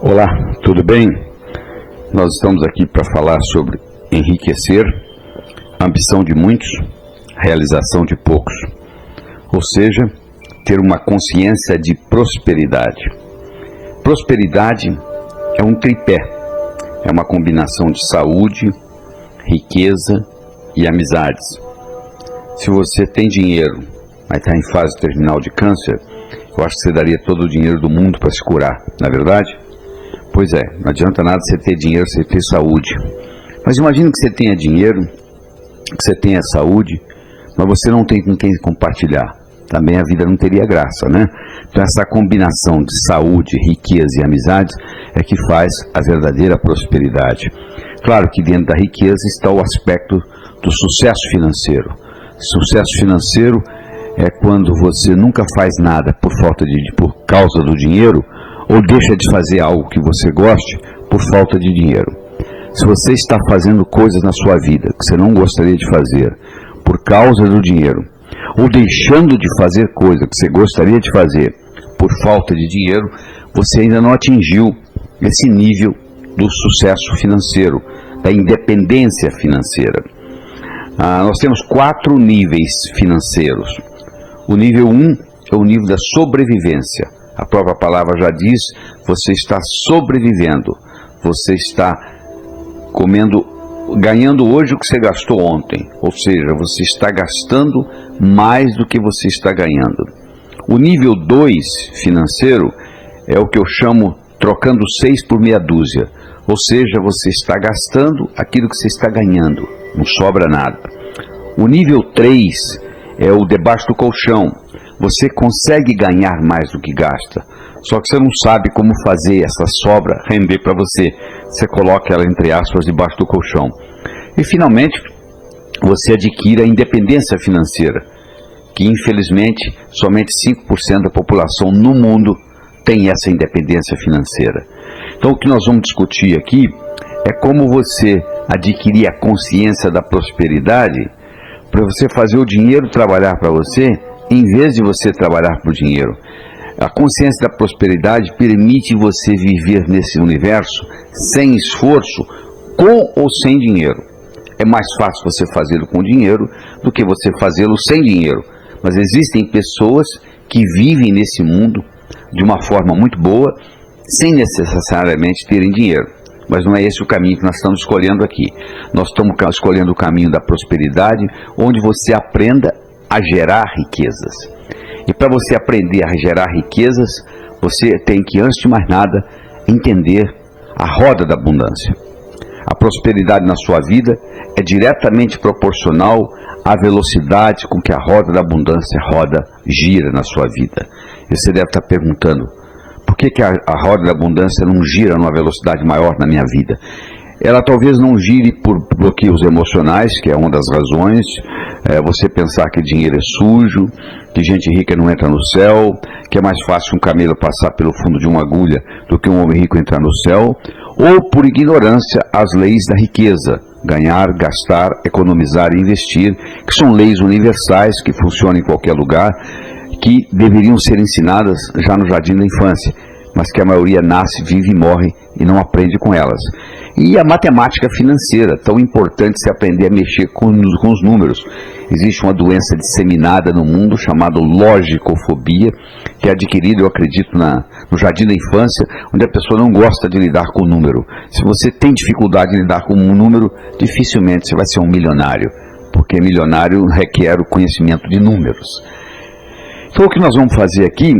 Olá, tudo bem? Nós estamos aqui para falar sobre enriquecer, ambição de muitos, realização de poucos. Ou seja, ter uma consciência de prosperidade. Prosperidade é um tripé, é uma combinação de saúde, riqueza e amizades. Se você tem dinheiro, mas está em fase terminal de câncer, eu acho que você daria todo o dinheiro do mundo para se curar, não é verdade? Pois é, não adianta nada você ter dinheiro, você ter saúde. Mas imagine que você tenha dinheiro, que você tenha saúde, mas você não tem com quem compartilhar. Também a vida não teria graça, né? Então essa combinação de saúde, riqueza e amizades é que faz a verdadeira prosperidade. Claro que dentro da riqueza está o aspecto do sucesso financeiro. Sucesso financeiro é quando você nunca faz nada por causa do dinheiro, ou deixa de fazer algo que você goste por falta de dinheiro. Se você está fazendo coisas na sua vida que você não gostaria de fazer por causa do dinheiro, ou deixando de fazer coisa que você gostaria de fazer por falta de dinheiro, você ainda não atingiu esse nível do sucesso financeiro, da independência financeira. Nós temos 4 níveis financeiros. O nível 1 é o nível da sobrevivência. A própria palavra já diz, você está sobrevivendo, você está ganhando hoje o que você gastou ontem, ou seja, você está gastando mais do que você está ganhando. O nível 2 financeiro é o que eu chamo trocando 6 por meia dúzia, ou seja, você está gastando aquilo que você está ganhando, não sobra nada. O nível 3 é o debaixo do colchão. Você consegue ganhar mais do que gasta, só que você não sabe como fazer essa sobra render para você. Você coloca ela, entre aspas, debaixo do colchão. E finalmente, você adquire a independência financeira, que infelizmente somente 5% da população no mundo tem essa independência financeira. Então o que nós vamos discutir aqui é como você adquirir a consciência da prosperidade para você fazer o dinheiro trabalhar para você, em vez de você trabalhar por dinheiro. A consciência da prosperidade permite você viver nesse universo sem esforço, com ou sem dinheiro. É mais fácil você fazê-lo com dinheiro do que você fazê-lo sem dinheiro. Mas existem pessoas que vivem nesse mundo de uma forma muito boa, sem necessariamente terem dinheiro. Mas não é esse o caminho que nós estamos escolhendo aqui. Nós estamos escolhendo o caminho da prosperidade, onde você aprenda a gerar riquezas. E para você aprender a gerar riquezas, você tem que, antes de mais nada, entender a roda da abundância. A prosperidade na sua vida é diretamente proporcional à velocidade com que a roda da abundância gira na sua vida. E você deve estar perguntando, por que a roda da abundância não gira numa velocidade maior na minha vida? Ela talvez não gire por bloqueios emocionais, que é uma das razões. Você pensar que dinheiro é sujo, que gente rica não entra no céu, que é mais fácil um camelo passar pelo fundo de uma agulha do que um homem rico entrar no céu, ou por ignorância às leis da riqueza, ganhar, gastar, economizar e investir, que são leis universais que funcionam em qualquer lugar, que deveriam ser ensinadas já no jardim da infância, mas que a maioria nasce, vive e morre e não aprende com elas. E a matemática financeira, tão importante se aprender a mexer com os números. Existe uma doença disseminada no mundo chamada logicofobia, que é adquirida, eu acredito, no jardim da infância, onde a pessoa não gosta de lidar com o número. Se você tem dificuldade de lidar com um número, dificilmente você vai ser um milionário, porque milionário requer o conhecimento de números. Então o que nós vamos fazer aqui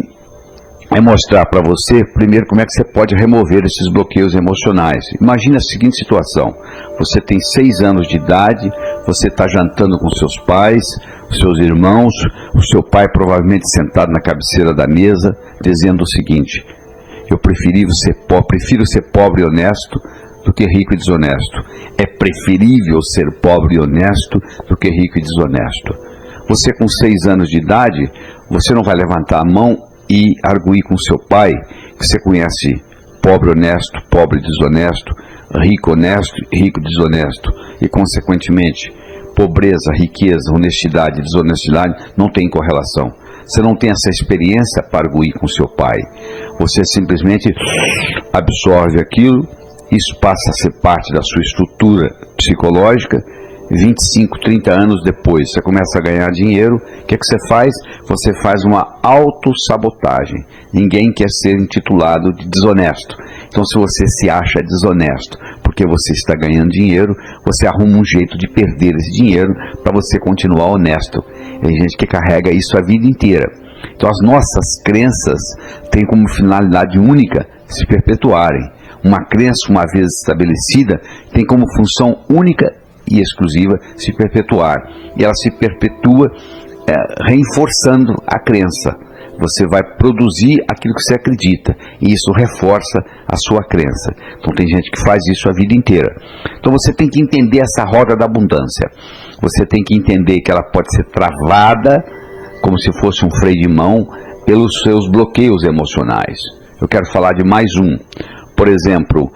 é mostrar para você, primeiro, como é que você pode remover esses bloqueios emocionais. Imagine a seguinte situação: você tem 6 anos de idade, você está jantando com seus pais, seus irmãos, o seu pai provavelmente sentado na cabeceira da mesa, dizendo o seguinte: eu prefiro ser pobre e honesto do que rico e desonesto. É preferível ser pobre e honesto do que rico e desonesto. Você com 6 anos de idade, você não vai levantar a mão e arguir com seu pai, que você conhece pobre honesto, pobre desonesto, rico honesto e rico desonesto, e consequentemente pobreza, riqueza, honestidade e desonestidade não tem correlação. Você não tem essa experiência para arguir com seu pai. Você simplesmente absorve aquilo, isso passa a ser parte da sua estrutura psicológica. 25, 30 anos depois, você começa a ganhar dinheiro, o que é que você faz? Você faz uma autossabotagem. Ninguém quer ser intitulado de desonesto. Então, se você se acha desonesto porque você está ganhando dinheiro, você arruma um jeito de perder esse dinheiro para você continuar honesto. Tem gente que carrega isso a vida inteira. Então, as nossas crenças têm como finalidade única se perpetuarem. Uma crença, uma vez estabelecida, tem como função única e exclusiva se perpetuar. E ela se perpetua reforçando a crença. Você vai produzir aquilo que você acredita, e isso reforça a sua crença. Então tem gente que faz isso a vida inteira. Então você tem que entender essa roda da abundância. Você tem que entender que ela pode ser travada, como se fosse um freio de mão, pelos seus bloqueios emocionais. Eu quero falar de mais um. Por exemplo,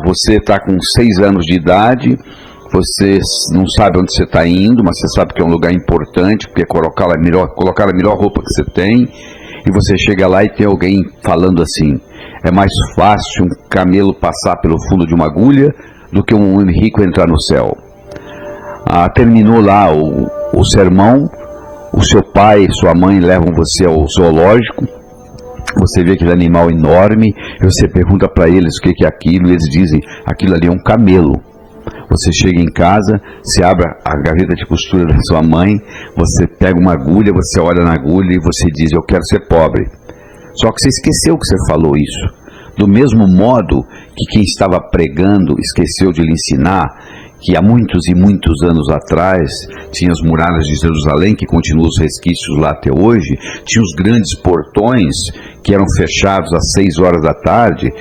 você está com 6 anos de idade, você não sabe onde você está indo, mas você sabe que é um lugar importante, porque é colocar a melhor roupa que você tem, e você chega lá e tem alguém falando assim: é mais fácil um camelo passar pelo fundo de uma agulha do que um homem rico entrar no céu. Terminou lá o sermão, o seu pai e sua mãe levam você ao zoológico, você vê aquele animal enorme, e você pergunta para eles o que é aquilo, e eles dizem: aquilo ali é um camelo. Você chega em casa, você abre a gaveta de costura da sua mãe, você pega uma agulha, você olha na agulha e você diz: eu quero ser pobre. Só que você esqueceu que você falou isso. Do mesmo modo que quem estava pregando esqueceu de lhe ensinar que há muitos e muitos anos atrás tinha as muralhas de Jerusalém, que continuam os resquícios lá até hoje, tinha os grandes portões que eram fechados às 6 horas da tarde,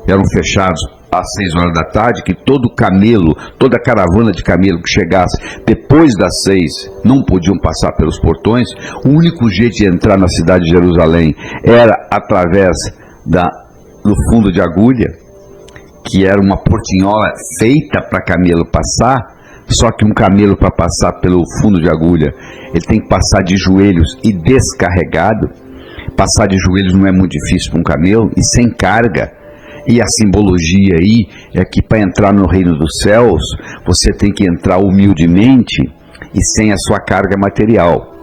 eram fechados às 6 horas da tarde, que todo camelo, toda caravana de camelo que chegasse depois das 6 não podiam passar pelos portões. O único jeito de entrar na cidade de Jerusalém era através do fundo de agulha, que era uma portinhola feita para camelo passar. Só que um camelo, para passar pelo fundo de agulha, ele tem que passar de joelhos e descarregado. Passar de joelhos não é muito difícil para um camelo, e sem carga. E a simbologia aí é que para entrar no reino dos céus, você tem que entrar humildemente e sem a sua carga material.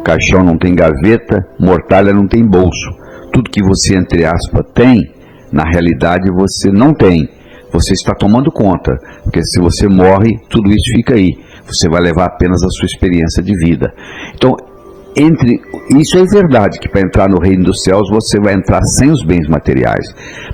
Caixão não tem gaveta, mortalha não tem bolso. Tudo que você, entre aspas, tem, na realidade você não tem. Você está tomando conta, porque se você morre, tudo isso fica aí. Você vai levar apenas a sua experiência de vida. Então, isso é verdade, que para entrar no reino dos céus você vai entrar sem os bens materiais,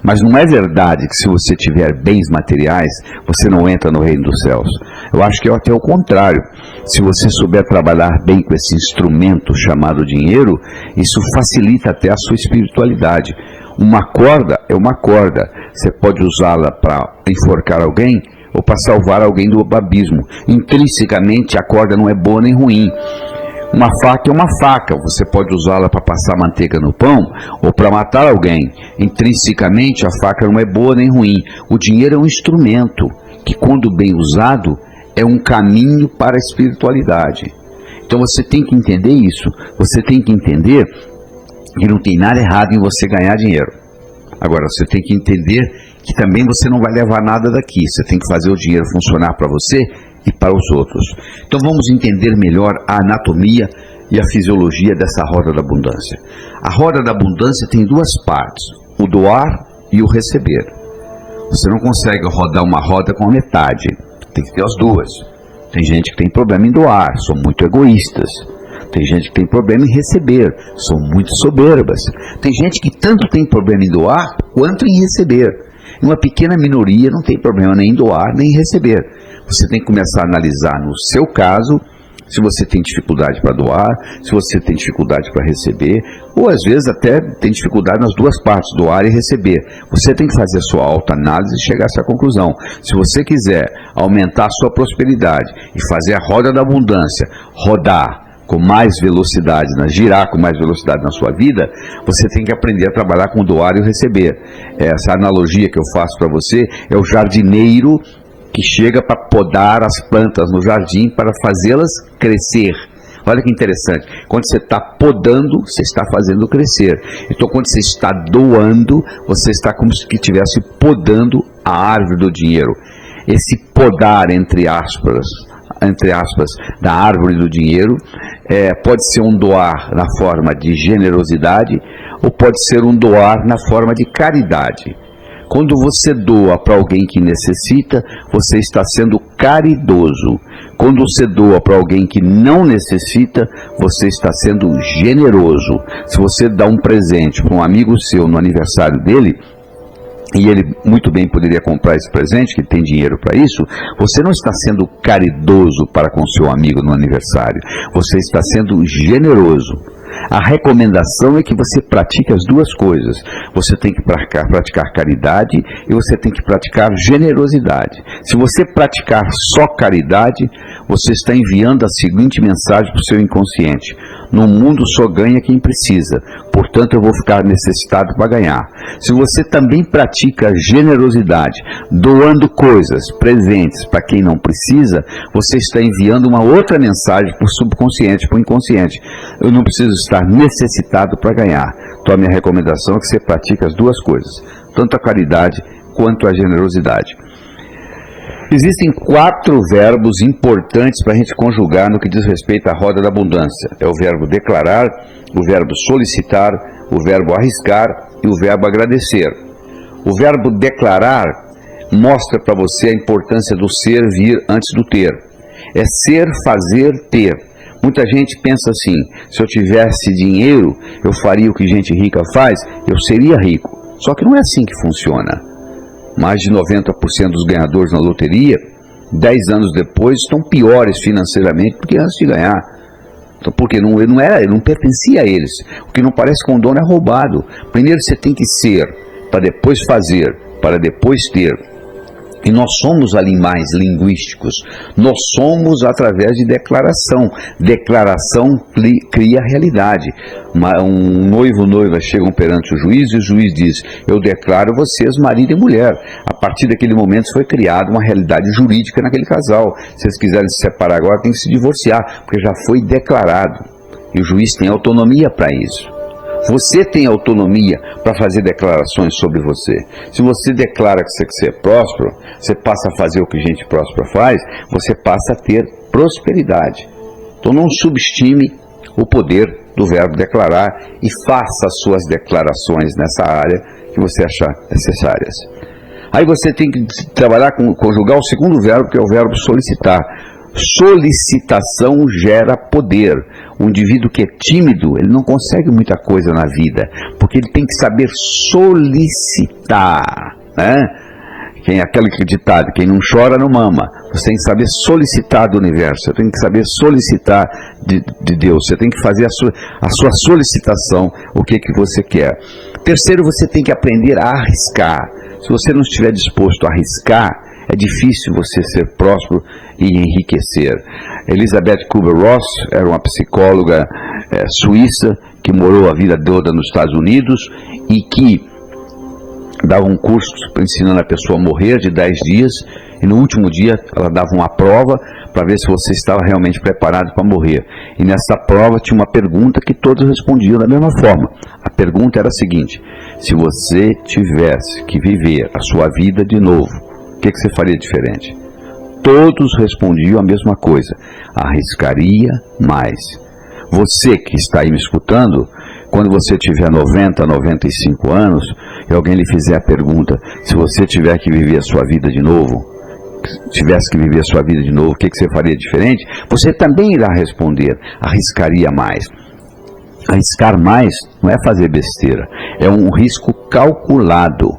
mas não é verdade que se você tiver bens materiais você não entra no reino dos céus. Eu acho que é até o contrário. Se você souber trabalhar bem com esse instrumento chamado dinheiro, isso facilita até a sua espiritualidade. Uma corda é uma corda, você pode usá-la para enforcar alguém ou para salvar alguém do abismo. Intrinsecamente a corda não é boa nem ruim. Uma faca é uma faca, você pode usá-la para passar manteiga no pão ou para matar alguém. Intrinsecamente a faca não é boa nem ruim. O dinheiro é um instrumento que, quando bem usado, é um caminho para a espiritualidade. Então você tem que entender isso. Você tem que entender que não tem nada errado em você ganhar dinheiro. Agora você tem que entender que também você não vai levar nada daqui. Você tem que fazer o dinheiro funcionar para você e para os outros. Então vamos entender melhor a anatomia e a fisiologia dessa roda da abundância. A roda da abundância tem 2 partes: o doar e o receber. Você não consegue rodar uma roda com a metade, tem que ter as 2. Tem gente que tem problema em doar, são muito egoístas. Tem gente que tem problema em receber, são muito soberbas. Tem gente que tanto tem problema em doar quanto em receber. Uma pequena minoria não tem problema nem em doar nem em receber. Você tem que começar a analisar no seu caso, se você tem dificuldade para doar, se você tem dificuldade para receber, ou às vezes até tem dificuldade nas 2 partes, doar e receber. Você tem que fazer a sua autoanálise e chegar a essa conclusão. Se você quiser aumentar a sua prosperidade e fazer a roda da abundância rodar com mais velocidade, girar com mais velocidade na sua vida, você tem que aprender a trabalhar com o doar e o receber. Essa analogia que eu faço para você é o jardineiro que chega para podar as plantas no jardim para fazê-las crescer. Olha que interessante. Quando você está podando, você está fazendo crescer. Então, quando você está doando, você está como se estivesse podando a árvore do dinheiro. Esse podar, entre aspas, da árvore do dinheiro, pode ser um doar na forma de generosidade ou pode ser um doar na forma de caridade. Quando você doa para alguém que necessita, você está sendo caridoso. Quando você doa para alguém que não necessita, você está sendo generoso. Se você dá um presente para um amigo seu no aniversário dele, e ele muito bem poderia comprar esse presente, que tem dinheiro para isso, você não está sendo caridoso para com seu amigo no aniversário. Você está sendo generoso. A recomendação é que você pratique as duas coisas. Você tem que praticar caridade e você tem que praticar generosidade. Se você praticar só caridade, você está enviando a seguinte mensagem para o seu inconsciente: no mundo só ganha quem precisa, portanto eu vou ficar necessitado para ganhar. Se você também pratica generosidade, doando coisas, presentes para quem não precisa, você está enviando uma outra mensagem para o subconsciente, para o inconsciente: eu não preciso estar necessitado para ganhar. Então a minha recomendação é que você pratique as duas coisas, tanto a caridade quanto a generosidade. Existem 4 verbos importantes para a gente conjugar no que diz respeito à roda da abundância. É o verbo declarar, o verbo solicitar, o verbo arriscar e o verbo agradecer. O verbo declarar mostra para você a importância do ser vir antes do ter. É ser, fazer, ter. Muita gente pensa assim: se eu tivesse dinheiro, eu faria o que gente rica faz, eu seria rico. Só que não é assim que funciona. Mais de 90% dos ganhadores na loteria, 10 anos depois, estão piores financeiramente do que antes de ganhar. Então, porque não pertencia a eles. O que não parece com o dono é roubado. Primeiro você tem que ser, para depois fazer, para depois ter. E nós somos animais linguísticos. Nós somos através de declaração. Declaração cria realidade. Um noivo e noiva chegam perante o juiz e o juiz diz: eu declaro vocês marido e mulher. A partir daquele momento foi criada uma realidade jurídica naquele casal. Se eles quiserem se separar agora, tem que se divorciar, porque já foi declarado. E o juiz tem autonomia para isso. Você tem autonomia para fazer declarações sobre você. Se você declara que você quer ser próspero, você passa a fazer o que gente próspera faz, você passa a ter prosperidade. Então não subestime o poder do verbo declarar e faça as suas declarações nessa área que você achar necessárias. Aí você tem que trabalhar conjugar o segundo verbo, que é o verbo solicitar. Solicitação gera poder. Um indivíduo que é tímido, ele não consegue muita coisa na vida, porque ele tem que saber solicitar, né? Aquele ditado: quem não chora não mama. Você tem que saber solicitar do universo, você tem que saber solicitar de Deus, você tem que fazer a sua solicitação, o que você quer. Terceiro, você tem que aprender a arriscar. Se você não estiver disposto a arriscar, é difícil você ser próspero e enriquecer. Elizabeth Kubler-Ross era uma psicóloga suíça que morou a vida toda nos Estados Unidos e que dava um curso ensinando a pessoa a morrer de 10 dias, e no último dia ela dava uma prova para ver se você estava realmente preparado para morrer. E nessa prova tinha uma pergunta que todos respondiam da mesma forma. A pergunta era a seguinte: se você tivesse que viver a sua vida de novo, o que você faria diferente? Todos respondiam a mesma coisa: arriscaria mais. Você que está aí me escutando, quando você tiver 90, 95 anos, e alguém lhe fizer a pergunta: se você tiver que viver a sua vida de novo, o que você faria diferente? Você também irá responder: arriscaria mais. Arriscar mais não é fazer besteira, é um risco calculado.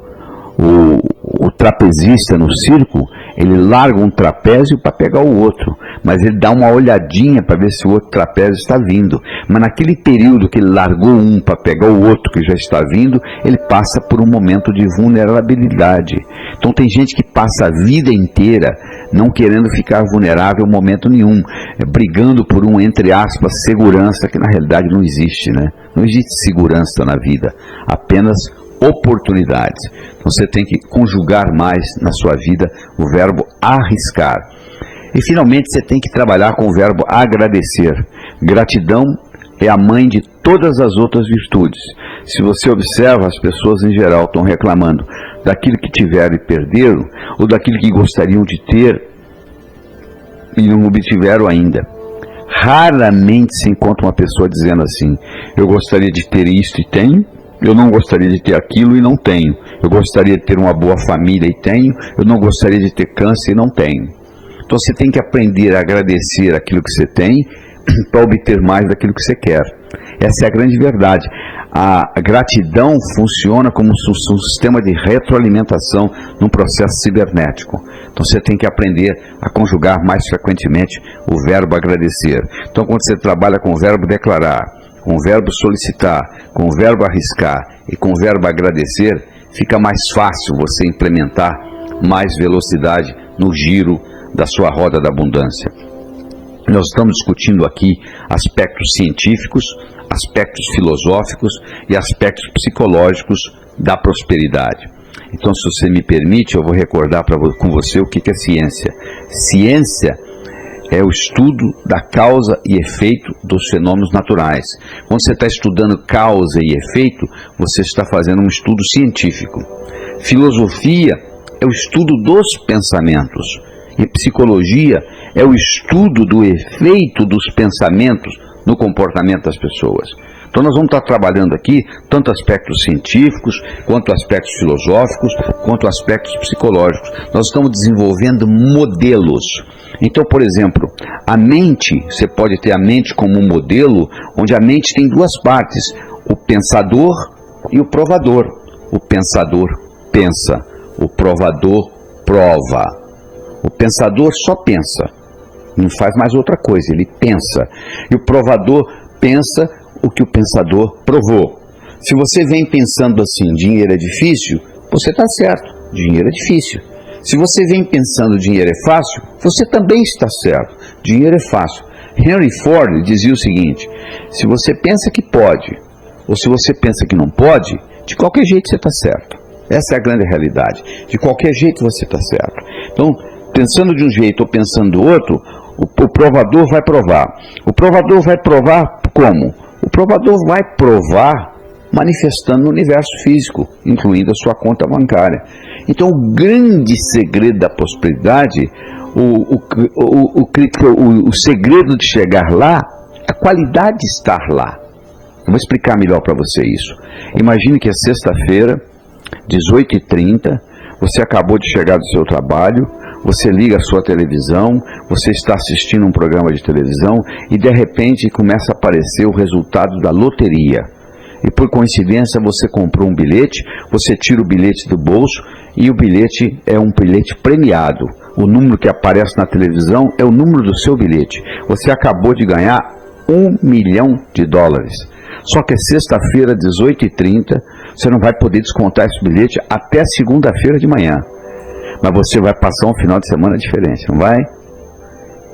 O trapezista no circo, ele larga um trapézio para pegar o outro, mas ele dá uma olhadinha para ver se o outro trapézio está vindo. Mas naquele período que ele largou um para pegar o outro que já está vindo, ele passa por um momento de vulnerabilidade. Então tem gente que passa a vida inteira não querendo ficar vulnerável em momento nenhum, brigando por um, entre aspas, segurança, que na realidade não existe, né? Não existe segurança na vida, apenas oportunidades. Então você tem que conjugar mais na sua vida o verbo arriscar. E finalmente você tem que trabalhar com o verbo agradecer. Gratidão é a mãe de todas as outras virtudes. Se você observa, as pessoas em geral estão reclamando daquilo que tiveram e perderam, ou daquilo que gostariam de ter e não obtiveram ainda. Raramente se encontra uma pessoa dizendo assim: eu gostaria de ter isto e tenho, eu não gostaria de ter aquilo e não tenho, eu gostaria de ter uma boa família e tenho, eu não gostaria de ter câncer e não tenho. Então você tem que aprender a agradecer aquilo que você tem para obter mais daquilo que você quer. Essa é a grande verdade. A gratidão funciona como um sistema de retroalimentação num processo cibernético. Então você tem que aprender a conjugar mais frequentemente o verbo agradecer. Então quando você trabalha com o verbo declarar, com o verbo solicitar, com o verbo arriscar e com o verbo agradecer, fica mais fácil você implementar mais velocidade no giro da sua roda da abundância. Nós estamos discutindo aqui aspectos científicos, aspectos filosóficos e aspectos psicológicos da prosperidade. Então, se você me permite, eu vou recordar com você o que é ciência. Ciência é o estudo da causa e efeito dos fenômenos naturais. Quando você está estudando causa e efeito, você está fazendo um estudo científico. Filosofia é o estudo dos pensamentos. E psicologia é o estudo do efeito dos pensamentos no comportamento das pessoas. Então nós vamos estar trabalhando aqui tanto aspectos científicos, quanto aspectos filosóficos, quanto aspectos psicológicos. Nós estamos desenvolvendo modelos. Então, por exemplo, a mente, você pode ter a mente como um modelo, onde a mente tem duas partes, o pensador e o provador. O pensador pensa, o provador prova. O pensador só pensa, não faz mais outra coisa, ele pensa. E o provador pensa o que o pensador provou. Se você vem pensando assim, dinheiro é difícil, você está certo, dinheiro é difícil. Se você vem pensando dinheiro é fácil, você também está certo, dinheiro é fácil. Henry Ford dizia o seguinte: se você pensa que pode, ou se você pensa que não pode, de qualquer jeito você está certo. Essa é a grande realidade. De qualquer jeito você está certo. Então, pensando de um jeito ou pensando do outro, o provador vai provar. O provador vai provar como? O provador vai provar manifestando no universo físico, incluindo a sua conta bancária. Então, o grande segredo da prosperidade, o segredo de chegar lá, a qualidade de estar lá. Eu vou explicar melhor para você isso. Imagine que é sexta-feira, 18h30, você acabou de chegar do seu trabalho, você liga a sua televisão, você está assistindo um programa de televisão e de repente começa a aparecer o resultado da loteria. E por coincidência você comprou um bilhete, você tira o bilhete do bolso e o bilhete é um bilhete premiado. O número que aparece na televisão é o número do seu bilhete. Você acabou de ganhar $1 milhão. Só que é sexta-feira, 18h30, você não vai poder descontar esse bilhete até segunda-feira de manhã. Mas você vai passar um final de semana diferente, não vai?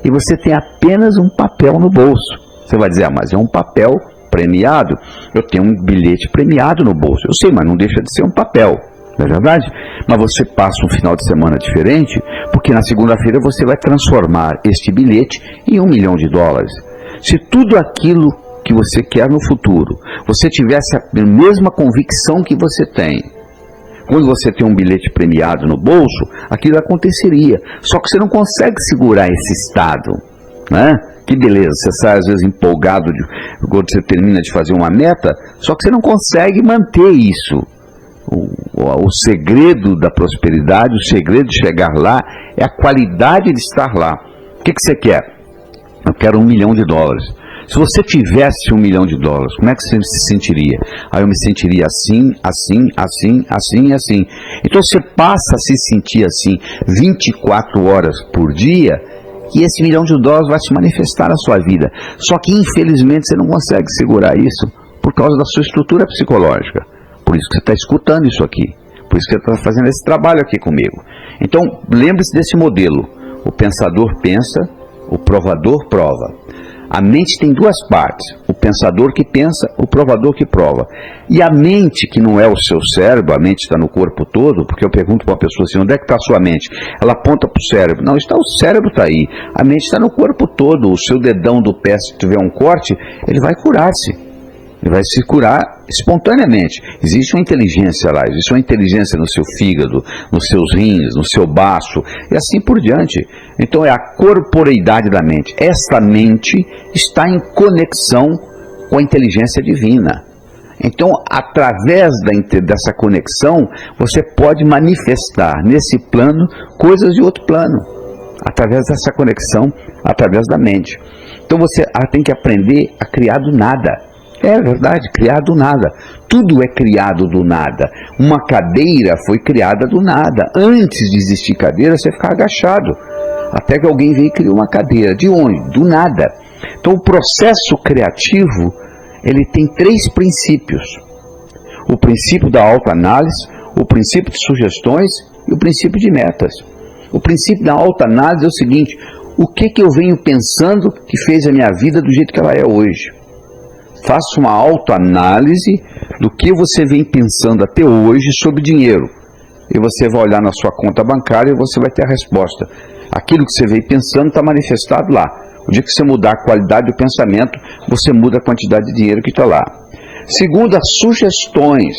E você tem apenas um papel no bolso. Você vai dizer, mas é um papel premiado. Eu tenho um bilhete premiado no bolso. Eu sei, mas não deixa de ser um papel, não é verdade? Mas você passa um final de semana diferente, porque na segunda-feira você vai transformar este bilhete em $1 milhão. Se tudo aquilo que você quer no futuro, você tivesse a mesma convicção que você tem, quando você tem um bilhete premiado no bolso, aquilo aconteceria. Só que você não consegue segurar esse estado, né? Que beleza, você sai às vezes empolgado quando você termina de fazer uma meta, só que você não consegue manter isso. O segredo da prosperidade, o segredo de chegar lá, é a qualidade de estar lá. O que você quer? Eu quero $1 milhão. Se você tivesse $1 milhão, como é que você se sentiria? Aí eu me sentiria assim, assim, assim, assim e assim. Então você passa a se sentir assim 24 horas por dia, e esse $1 milhão vai se manifestar na sua vida. Só que infelizmente você não consegue segurar isso por causa da sua estrutura psicológica. Por isso que você está escutando isso aqui. Por isso que você está fazendo esse trabalho aqui comigo. Então lembre-se desse modelo. O pensador pensa, o provador prova. A mente tem duas partes, o pensador que pensa, o provador que prova. E a mente, que não é o seu cérebro, a mente está no corpo todo, porque eu pergunto para uma pessoa assim, onde é que está a sua mente? Ela aponta para o cérebro. Não, o cérebro está aí. A mente está no corpo todo. O seu dedão do pé, se tiver um corte, ele vai curar-se. Ele vai se curar espontaneamente. Existe uma inteligência lá, existe uma inteligência no seu fígado, nos seus rins, no seu baço, e assim por diante. Então é a corporeidade da mente. Esta mente está em conexão com a inteligência divina. Então, através dessa conexão, você pode manifestar nesse plano coisas de outro plano. Através dessa conexão, através da mente. Então você tem que aprender a criar do nada. É verdade, criar do nada. Tudo é criado do nada. Uma cadeira foi criada do nada. Antes de existir cadeira, você ficava agachado. Até que alguém veio e criou uma cadeira. De onde? Do nada. Então o processo criativo, ele tem 3 princípios. O princípio da autoanálise, o princípio de sugestões e o princípio de metas. O princípio da autoanálise é o seguinte: o que eu venho pensando que fez a minha vida do jeito que ela é hoje? Faça uma autoanálise do que você vem pensando até hoje sobre dinheiro. E você vai olhar na sua conta bancária e você vai ter a resposta. Aquilo que você veio pensando está manifestado lá. O dia que você mudar a qualidade do pensamento, você muda a quantidade de dinheiro que está lá. Segundo, as sugestões.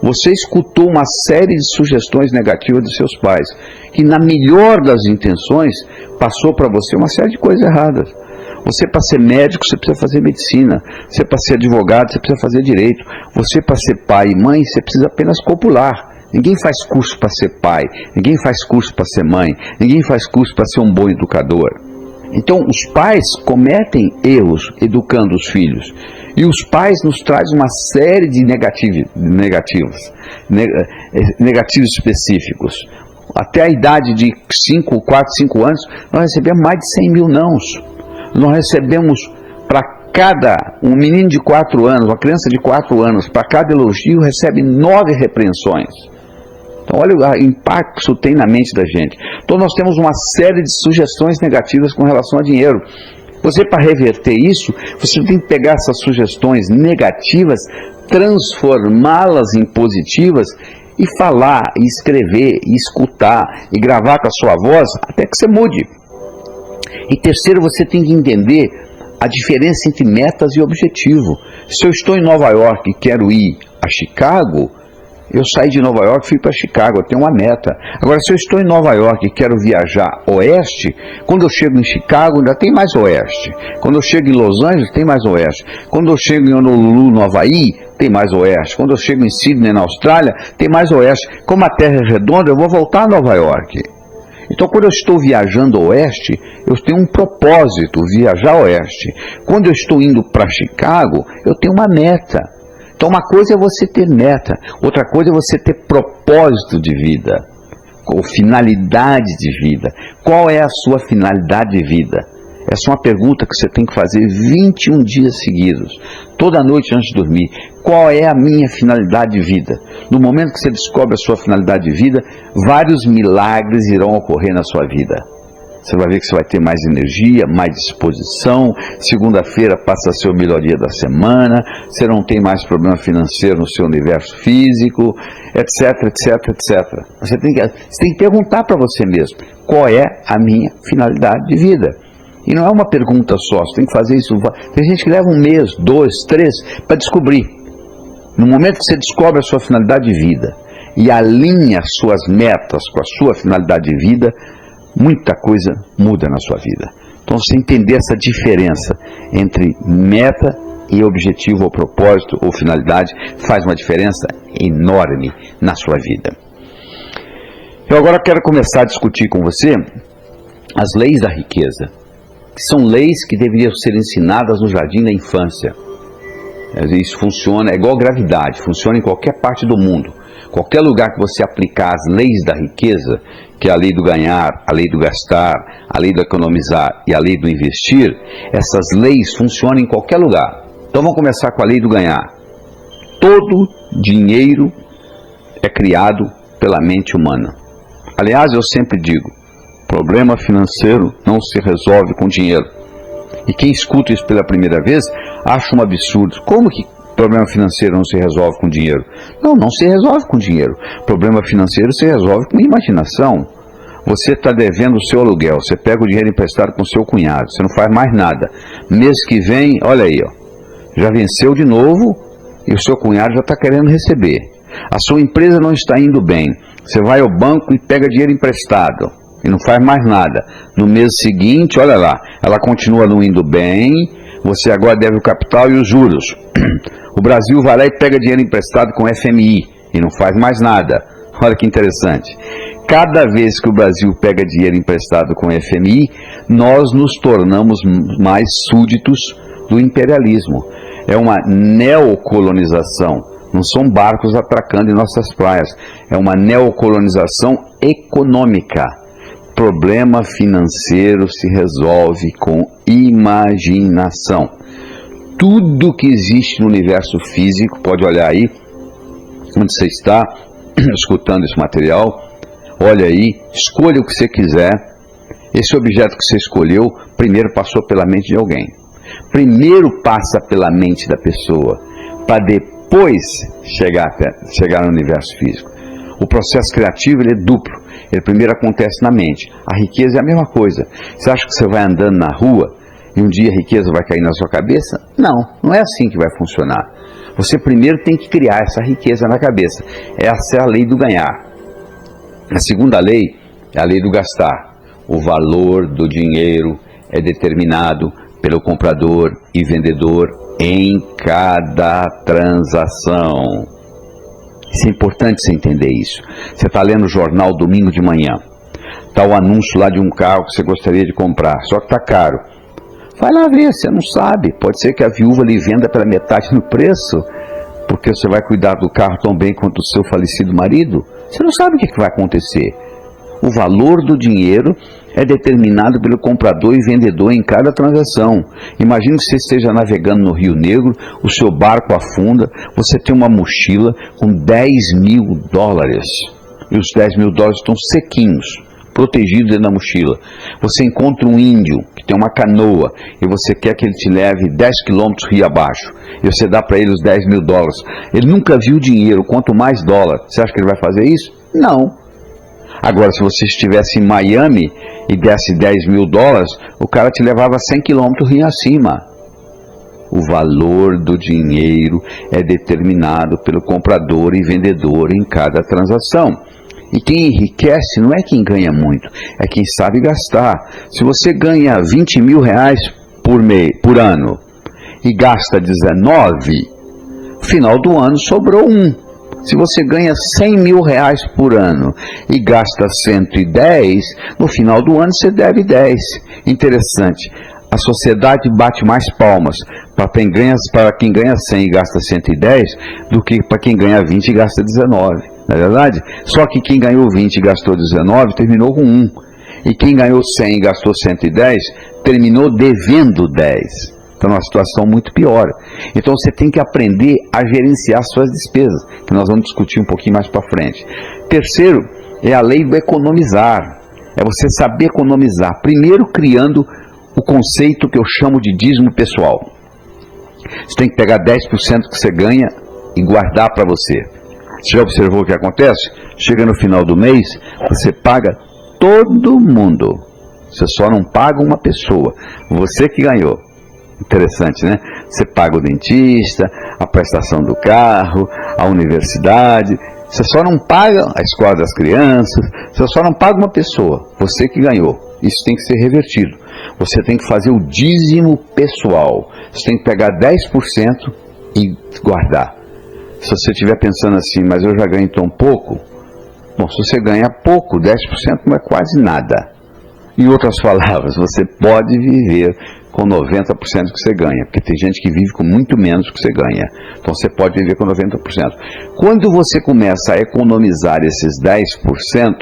Você escutou uma série de sugestões negativas dos seus pais, que na melhor das intenções, passou para você uma série de coisas erradas. Você, para ser médico, você precisa fazer medicina. Você, para ser advogado, você precisa fazer direito. Você, para ser pai e mãe, você precisa apenas copular. Ninguém faz curso para ser pai. Ninguém faz curso para ser mãe. Ninguém faz curso para ser um bom educador. Então, os pais cometem erros educando os filhos. E os pais nos trazem uma série de negativos específicos. Até a idade de 4, 5 anos, nós recebemos mais de 100 mil nãos. Nós recebemos para um menino de 4 anos, uma criança de 4 anos, para cada elogio recebe 9 repreensões. Então olha o impacto que isso tem na mente da gente. Então nós temos uma série de sugestões negativas com relação a dinheiro. Você, para reverter isso, você tem que pegar essas sugestões negativas, transformá-las em positivas e falar, e escrever, e escutar, e gravar com a sua voz, até que você mude. E terceiro, você tem que entender a diferença entre metas e objetivo. Se eu estou em Nova York e quero ir a Chicago, eu saí de Nova York e fui para Chicago, eu tenho uma meta. Agora, se eu estou em Nova York e quero viajar oeste, quando eu chego em Chicago ainda tem mais oeste. Quando eu chego em Los Angeles, tem mais oeste. Quando eu chego em Honolulu, no Havaí, tem mais oeste. Quando eu chego em Sydney, na Austrália, tem mais oeste. Como a Terra é redonda, eu vou voltar a Nova York. Então, quando eu estou viajando oeste, eu tenho um propósito, viajar oeste. Quando eu estou indo para Chicago, eu tenho uma meta. Então, uma coisa é você ter meta, outra coisa é você ter propósito de vida, ou finalidade de vida. Qual é a sua finalidade de vida? Essa é uma pergunta que você tem que fazer 21 dias seguidos, toda noite antes de dormir. Qual é a minha finalidade de vida? No momento que você descobre a sua finalidade de vida, vários milagres irão ocorrer na sua vida. Você vai ver que você vai ter mais energia, mais disposição. Segunda-feira passa a ser o melhor dia da semana. Você não tem mais problema financeiro no seu universo físico, etc, etc, etc. Você tem que perguntar para você mesmo, qual é a minha finalidade de vida? E não é uma pergunta só, você tem que fazer isso. Tem gente que leva 1 mês, 2, 3, para descobrir. No momento que você descobre a sua finalidade de vida e alinha suas metas com a sua finalidade de vida, muita coisa muda na sua vida. Então, você entender essa diferença entre meta e objetivo ou propósito ou finalidade faz uma diferença enorme na sua vida. Eu agora quero começar a discutir com você as leis da riqueza, que são leis que deveriam ser ensinadas no jardim da infância. Isso funciona, é igual gravidade, funciona em qualquer parte do mundo. Qualquer lugar que você aplicar as leis da riqueza, que é a lei do ganhar, a lei do gastar, a lei do economizar e a lei do investir, essas leis funcionam em qualquer lugar. Então vamos começar com a lei do ganhar. Todo dinheiro é criado pela mente humana. Aliás, eu sempre digo, problema financeiro não se resolve com dinheiro. E quem escuta isso pela primeira vez acha um absurdo. Como que problema financeiro não se resolve com dinheiro? Não, não se resolve com dinheiro. Problema financeiro se resolve com imaginação. Você está devendo o seu aluguel, você pega o dinheiro emprestado com o seu cunhado, você não faz mais nada. Mês que vem, olha aí, ó, já venceu de novo e o seu cunhado já está querendo receber. A sua empresa não está indo bem. Você vai ao banco e pega dinheiro emprestado e não faz mais nada. No mês seguinte, olha lá, ela continua não indo bem, você agora deve o capital e os juros. O Brasil vai lá e pega dinheiro emprestado com FMI e não faz mais nada. Olha que interessante. Cada vez que o Brasil pega dinheiro emprestado com FMI, nós nos tornamos mais súditos do imperialismo. É uma neocolonização. Não são barcos atracando em nossas praias. É uma neocolonização econômica. Problema financeiro se resolve com imaginação. Tudo que existe no universo físico, pode olhar aí, onde você está, escutando esse material, olha aí, escolha o que você quiser. Esse objeto que você escolheu, primeiro passou pela mente de alguém. Primeiro passa pela mente da pessoa, para depois chegar no universo físico. O processo criativo ele é duplo. Ele primeiro acontece na mente. A riqueza é a mesma coisa. Você acha que você vai andando na rua e um dia a riqueza vai cair na sua cabeça? Não, não é assim que vai funcionar. Você primeiro tem que criar essa riqueza na cabeça. Essa é a lei do ganhar. A segunda lei é a lei do gastar. O valor do dinheiro é determinado pelo comprador e vendedor em cada transação. Isso é importante você entender isso. Você está lendo o jornal domingo de manhã. Está o anúncio lá de um carro que você gostaria de comprar, só que está caro. Vai lá ver, você não sabe. Pode ser que a viúva lhe venda pela metade no preço, porque você vai cuidar do carro tão bem quanto o seu falecido marido. Você não sabe o que vai acontecer. O valor do dinheiro é determinado pelo comprador e vendedor em cada transação. Imagine que você esteja navegando no Rio Negro, o seu barco afunda, você tem uma mochila com $10.000 e os $10.000 estão sequinhos, protegidos dentro da mochila. Você encontra um índio que tem uma canoa e você quer que ele te leve 10 quilômetros rio abaixo e você dá para ele os $10.000. Ele nunca viu dinheiro, quanto mais dólar. Você acha que ele vai fazer isso? Não. Agora, se você estivesse em Miami e desse $10.000, o cara te levava 100 quilômetros rio acima. O valor do dinheiro é determinado pelo comprador e vendedor em cada transação. E quem enriquece não é quem ganha muito, é quem sabe gastar. Se você ganha R$20.000 por ano e gasta 19, no final do ano sobrou 1. Se você ganha R$100.000 por ano e gasta 110, no final do ano você deve 10. Interessante, a sociedade bate mais palmas para quem ganha 100 e gasta 110 do que para quem ganha 20 e gasta 19. Não é verdade? Só que quem ganhou 20 e gastou 19 terminou com 1. E quem ganhou 100 e gastou 110 terminou devendo 10. Então, é uma situação muito pior. Então, você tem que aprender a gerenciar suas despesas, que nós vamos discutir um pouquinho mais para frente. Terceiro, é a lei do economizar. É você saber economizar. Primeiro, criando o conceito que eu chamo de dízimo pessoal. Você tem que pegar 10% que você ganha e guardar para você. Você já observou o que acontece? Chega no final do mês, você paga todo mundo. Você só não paga uma pessoa. Você que ganhou. Interessante, né? Você paga o dentista, a prestação do carro, a universidade. Você só não paga a escola das crianças. Você só não paga uma pessoa. Você que ganhou. Isso tem que ser revertido. Você tem que fazer o dízimo pessoal. Você tem que pegar 10% e guardar. Se você estiver pensando assim, mas eu já ganho tão pouco. Bom, se você ganha pouco, 10% não é quase nada. Em outras palavras, você pode viver com 90% que você ganha, porque tem gente que vive com muito menos que você ganha. Então você pode viver com 90%. Quando você começa a economizar esses 10%,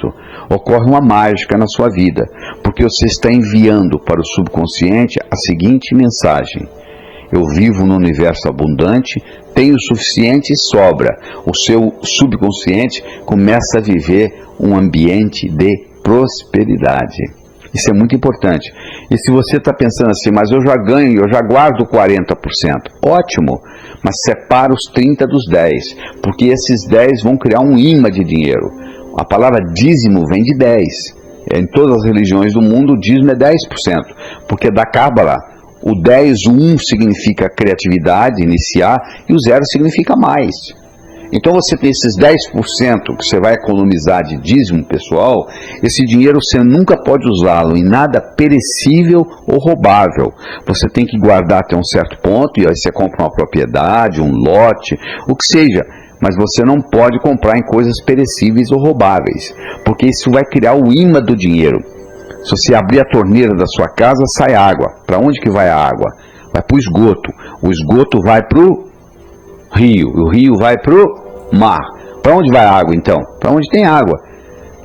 ocorre uma mágica na sua vida, porque você está enviando para o subconsciente a seguinte mensagem: eu vivo num universo abundante, tenho o suficiente e sobra. O seu subconsciente começa a viver um ambiente de prosperidade. Isso é muito importante. E se você está pensando assim, mas eu já ganho, eu já guardo 40%, ótimo, mas separa os 30 dos 10, porque esses 10 vão criar um imã de dinheiro. A palavra dízimo vem de 10. Em todas as religiões do mundo, o dízimo é 10%, porque da Cábala, o 10, o 1 significa criatividade, iniciar, e o 0 significa mais. Então você tem esses 10% que você vai economizar de dízimo pessoal, esse dinheiro você nunca pode usá-lo em nada perecível ou roubável. Você tem que guardar até um certo ponto, e aí você compra uma propriedade, um lote, o que seja. Mas você não pode comprar em coisas perecíveis ou roubáveis, porque isso vai criar o imã do dinheiro. Se você abrir a torneira da sua casa, sai água. Para onde que vai a água? Vai para o esgoto. O esgoto vai para o rio. O rio vai para o mar. Para onde vai a água então? Para onde tem água.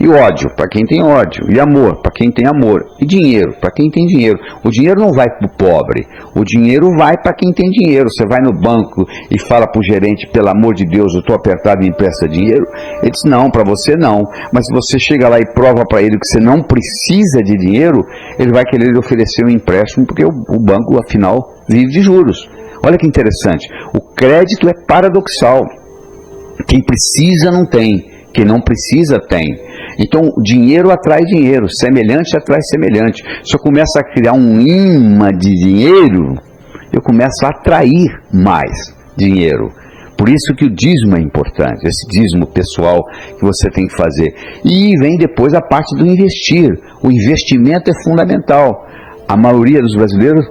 E ódio, para quem tem ódio. E amor, para quem tem amor. E dinheiro, para quem tem dinheiro. O dinheiro não vai para o pobre. O dinheiro vai para quem tem dinheiro. Você vai no banco e fala para o gerente, pelo amor de Deus, eu estou apertado e me empresta dinheiro. Ele diz, não, para você não. Mas se você chega lá e prova para ele que você não precisa de dinheiro, ele vai querer lhe oferecer um empréstimo, porque o banco, afinal, vive de juros. Olha que interessante. O crédito é paradoxal. Quem precisa não tem. Quem não precisa tem. Então, dinheiro atrai dinheiro, semelhante atrai semelhante. Se eu começo a criar um imã de dinheiro, eu começo a atrair mais dinheiro. Por isso que o dízimo é importante, esse dízimo pessoal que você tem que fazer. E vem depois a parte do investir. O investimento é fundamental. A maioria dos brasileiros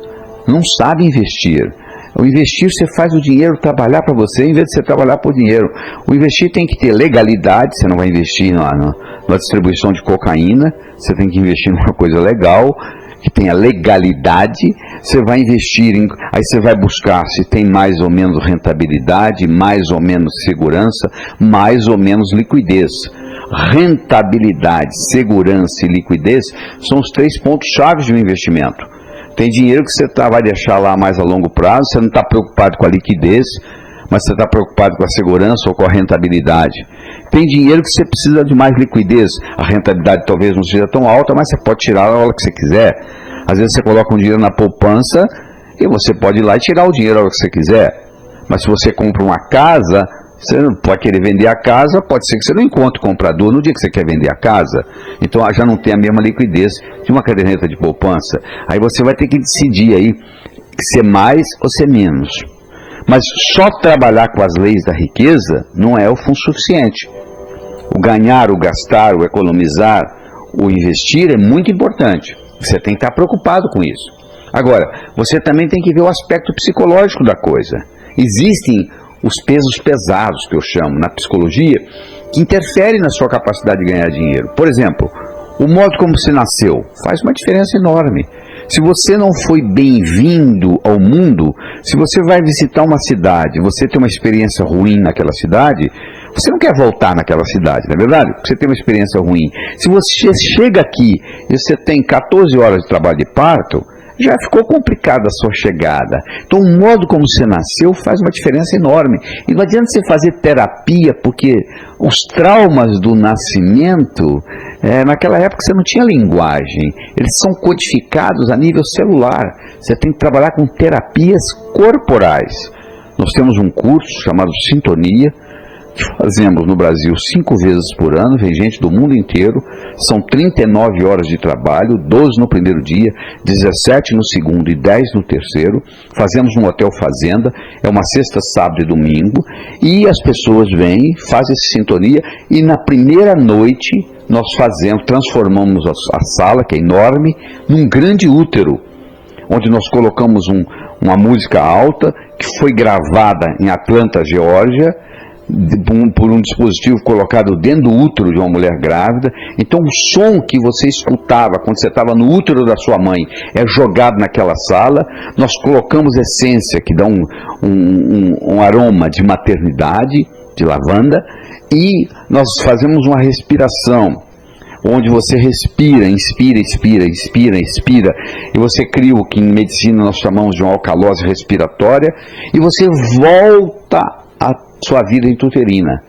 não sabe investir. O investir, você faz o dinheiro trabalhar para você, em vez de você trabalhar por dinheiro. O investir tem que ter legalidade, você não vai investir na distribuição de cocaína, você tem que investir numa coisa legal, que tenha legalidade. Você vai investir aí você vai buscar se tem mais ou menos rentabilidade, mais ou menos segurança, mais ou menos liquidez. Rentabilidade, segurança e liquidez são os 3 pontos-chave de um investimento. Tem dinheiro que você vai deixar lá mais a longo prazo, você não está preocupado com a liquidez, mas você está preocupado com a segurança ou com a rentabilidade. Tem dinheiro que você precisa de mais liquidez, a rentabilidade talvez não seja tão alta, mas você pode tirar a hora que você quiser. Às vezes você coloca um dinheiro na poupança e você pode ir lá e tirar o dinheiro a hora que você quiser. Mas se você compra uma casa, você não pode querer vender a casa, pode ser que você não encontre comprador no dia que você quer vender a casa. Então já não tem a mesma liquidez de uma caderneta de poupança. Aí você vai ter que decidir aí ser mais ou ser menos. Mas só trabalhar com as leis da riqueza não é o suficiente. O ganhar, o gastar, o economizar, o investir é muito importante. Você tem que estar preocupado com isso. Agora, você também tem que ver o aspecto psicológico da coisa. Existem os pesos pesados, que eu chamo, na psicologia, que interferem na sua capacidade de ganhar dinheiro. Por exemplo, o modo como você nasceu faz uma diferença enorme. Se você não foi bem-vindo ao mundo, se você vai visitar uma cidade, você tem uma experiência ruim naquela cidade, você não quer voltar naquela cidade, não é verdade? Porque você tem uma experiência ruim. Se você chega aqui e você tem 14 horas de trabalho de parto, já ficou complicada a sua chegada. Então, o modo como você nasceu faz uma diferença enorme. E não adianta você fazer terapia, porque os traumas do nascimento, naquela época você não tinha linguagem. Eles são codificados a nível celular. Você tem que trabalhar com terapias corporais. Nós temos um curso chamado Sintonia, que fazemos no Brasil 5 vezes por ano, vem gente do mundo inteiro, são 39 horas de trabalho, 12 no primeiro dia, 17 no segundo e 10 no terceiro, fazemos no Hotel Fazenda, é uma sexta, sábado e domingo, e as pessoas vêm, fazem essa sintonia, e na primeira noite nós transformamos a sala, que é enorme, num grande útero, onde nós colocamos uma música alta, que foi gravada em Atlanta, Geórgia, por um dispositivo colocado dentro do útero de uma mulher grávida. Então o som que você escutava quando você estava no útero da sua mãe é jogado naquela sala. Nós colocamos essência que dá um aroma de maternidade, de lavanda, e nós fazemos uma respiração onde você respira, inspira, expira, inspira, expira, e você cria o que em medicina nós chamamos de uma alcalose respiratória, e você volta a sua vida intrauterina.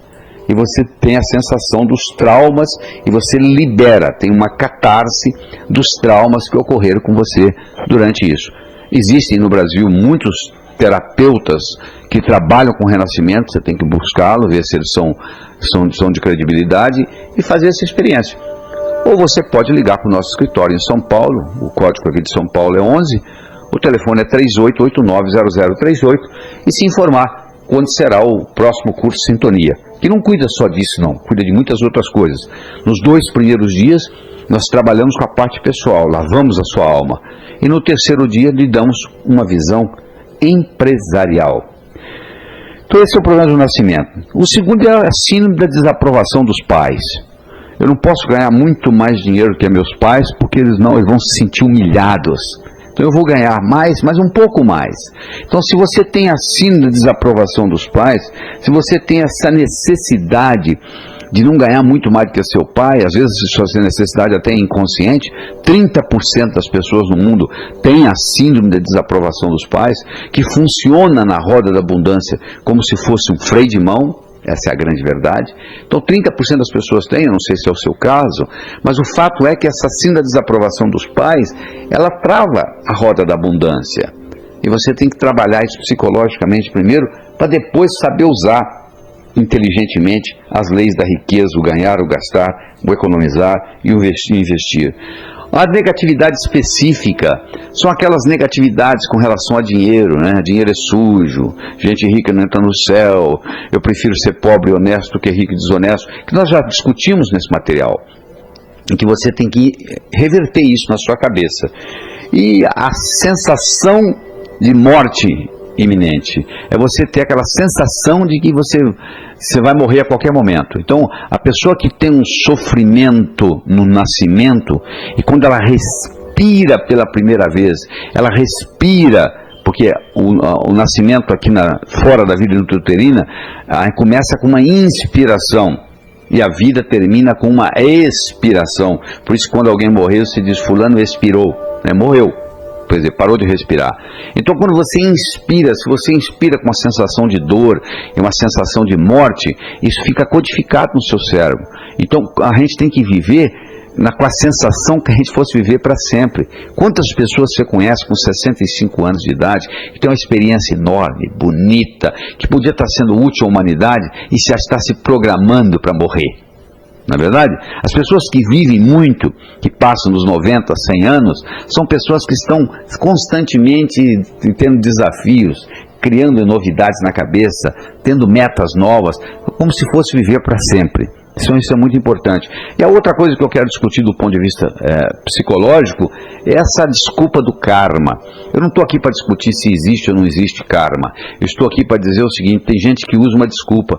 e você tem a sensação dos traumas e você libera, tem uma catarse dos traumas que ocorreram com você durante isso. Existem no Brasil muitos terapeutas que trabalham com renascimento, você tem que buscá-lo, ver se eles são de credibilidade e fazer essa experiência. Ou você pode ligar para o nosso escritório em São Paulo, o código aqui de São Paulo é 11, o telefone é 38890038 e se informar quando será o próximo curso Sintonia, que não cuida só disso não, cuida de muitas outras coisas. Nos 2 primeiros dias nós trabalhamos com a parte pessoal, lavamos a sua alma, e no terceiro dia lhe damos uma visão empresarial. Então esse é o problema do nascimento. O segundo é a síndrome da desaprovação dos pais. Eu não posso ganhar muito mais dinheiro que meus pais, porque eles vão se sentir humilhados. Então eu vou ganhar mais, mas um pouco mais. Então se você tem a síndrome da desaprovação dos pais, se você tem essa necessidade de não ganhar muito mais do que seu pai, às vezes essa necessidade até é inconsciente, 30% das pessoas no mundo têm a síndrome da desaprovação dos pais, que funciona na roda da abundância como se fosse um freio de mão. Essa é a grande verdade. Então 30% das pessoas têm, eu não sei se é o seu caso, mas o fato é que essa síndrome da desaprovação dos pais, ela trava a roda da abundância. E você tem que trabalhar isso psicologicamente primeiro, para depois saber usar inteligentemente as leis da riqueza, o ganhar, o gastar, o economizar e o investir. A negatividade específica são aquelas negatividades com relação a dinheiro, né? Dinheiro é sujo, gente rica não entra no céu, eu prefiro ser pobre e honesto do que rico e desonesto, que nós já discutimos nesse material, em que você tem que reverter isso na sua cabeça. E a sensação de morte iminente é você ter aquela sensação de que você vai morrer a qualquer momento. Então a pessoa que tem um sofrimento no nascimento, e quando ela respira pela primeira vez, ela respira, porque o nascimento aqui fora da vida intrauterina começa com uma inspiração e a vida termina com uma expiração. Por isso quando alguém morreu se diz fulano expirou, né? Morreu, quer dizer, parou de respirar. Então quando você inspira, se você inspira com uma sensação de dor e uma sensação de morte, isso fica codificado no seu cérebro. Então a gente tem que viver com a sensação que a gente fosse viver para sempre. Quantas pessoas você conhece com 65 anos de idade, que tem uma experiência enorme, bonita, que podia estar sendo útil à humanidade e já está se programando para morrer? Na verdade, as pessoas que vivem muito, que passam dos 90, 100 anos, são pessoas que estão constantemente tendo desafios, criando novidades na cabeça, tendo metas novas, como se fosse viver para sempre. Isso é muito importante. E a outra coisa que eu quero discutir do ponto de vista psicológico é essa desculpa do karma. Eu não estou aqui para discutir se existe ou não existe karma. Eu estou aqui para dizer o seguinte: tem gente que usa uma desculpa.